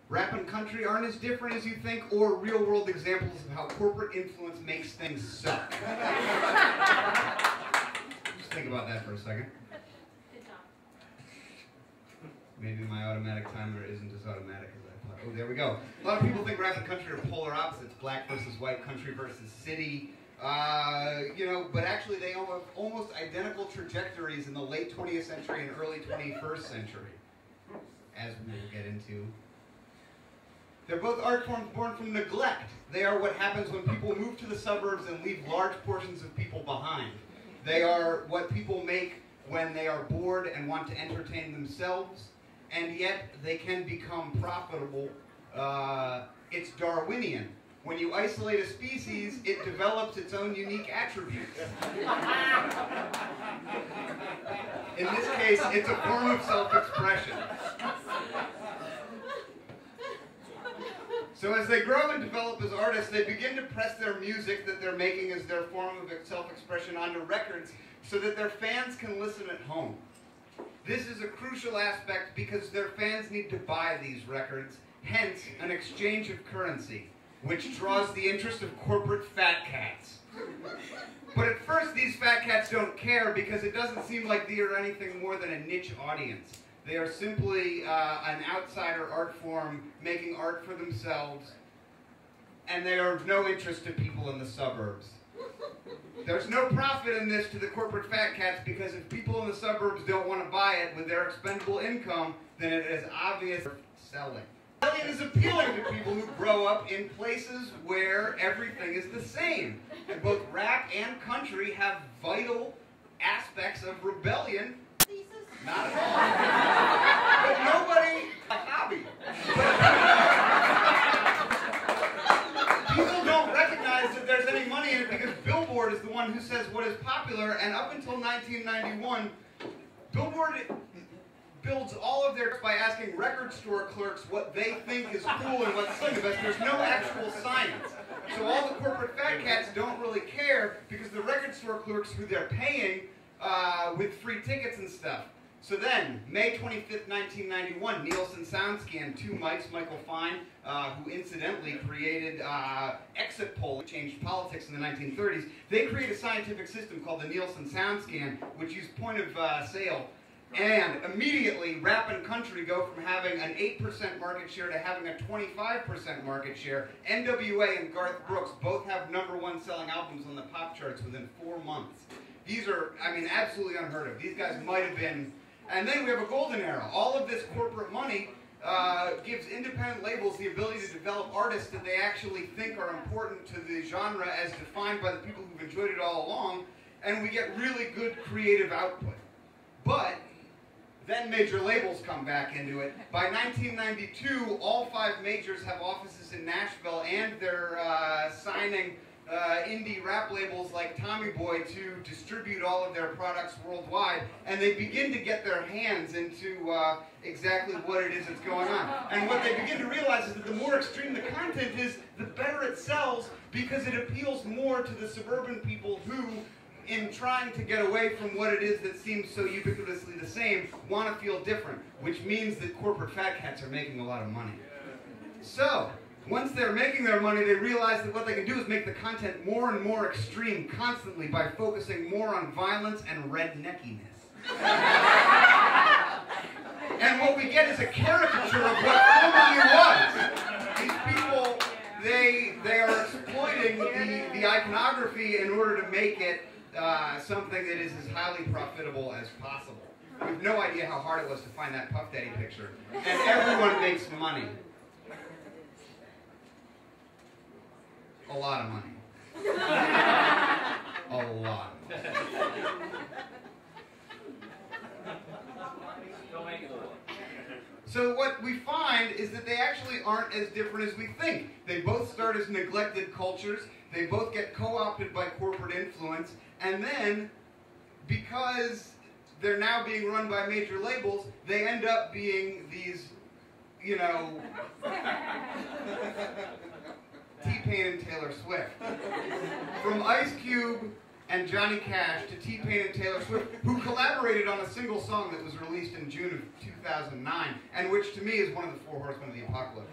Rap and country aren't as different as you think, or real-world examples of how corporate influence makes things suck. Just think about that for a second. Maybe my automatic timer isn't as automatic as I thought. Oh, there we go. A lot of people think rap and country are polar opposites, black versus white, country versus city. But actually they have almost identical trajectories in the late 20th century and early 21st century, as we will get into. They're both art forms born from neglect. They are what happens when people move to the suburbs and leave large portions of people behind. They are what people make when they are bored and want to entertain themselves, and yet they can become profitable. It's Darwinian. When you isolate a species, it develops its own unique attributes. In this case, it's a form of self-expression. So as they grow and develop as artists, they begin to press their music that they're making as their form of self-expression onto records so that their fans can listen at home. This is a crucial aspect because their fans need to buy these records, hence an exchange of currency, which draws the interest of corporate fat cats. But at first these fat cats don't care because it doesn't seem like they are anything more than a niche audience. They are simply an outsider art form making art for themselves, and they are of no interest to people in the suburbs. There's no profit in this to the corporate fat cats because if people in the suburbs don't want to buy it with their expendable income, then it is obvious selling. Rebellion is appealing to people who grow up in places where everything is the same. And both rap and country have vital aspects of rebellion. Not at all. But nobody, a hobby. People don't recognize that there's any money in it because Billboard is the one who says what is popular, and up until 1991, Billboard builds all of their by asking record store clerks what they think is cool and what's the best. There's no actual science. So all the corporate fat cats don't really care because the record store clerks who they're paying with free tickets and stuff. So then, May 25th, 1991, Nielsen SoundScan, two mics, Michael Fine, who incidentally created exit poll, changed politics in the 1930s, they create a scientific system called the Nielsen SoundScan, which used point of sale. And immediately, rap and country go from having an 8% market share to having a 25% market share. NWA and Garth Brooks both have #1 selling albums on the pop charts within 4 months. These are, absolutely unheard of. These guys might have been... And then we have a golden era. All of this corporate money gives independent labels the ability to develop artists that they actually think are important to the genre as defined by the people who've enjoyed it all along, and we get really good creative output. But then major labels come back into it. By 1992, all 5 majors have offices in Nashville, and they're signing indie rap labels like Tommy Boy to distribute all of their products worldwide, and they begin to get their hands into exactly what it is that's going on. And what they begin to realize is that the more extreme the content is, the better it sells, because it appeals more to the suburban people who, in trying to get away from what it is that seems so ubiquitously the same, want to feel different, which means that corporate fat cats are making a lot of money. So, once they're making their money, they realize that what they can do is make the content more and more extreme constantly by focusing more on violence and redneckiness. And what we get is a caricature of what formerly was. These people, they are exploiting the iconography in order to make it something that is as highly profitable as possible. We have no idea how hard it was to find that Puff Daddy picture. And everyone makes money. A lot of money. A lot of money. So what we find is that they actually aren't as different as we think. They both start as neglected cultures. They both get co-opted by corporate influence. And then, because they're now being run by major labels, they end up being these, T-Pain and Taylor Swift. From Ice Cube and Johnny Cash to T-Pain and Taylor Swift, who collaborated on a single song that was released in June of 2009, and which to me is one of the four horsemen of the apocalypse.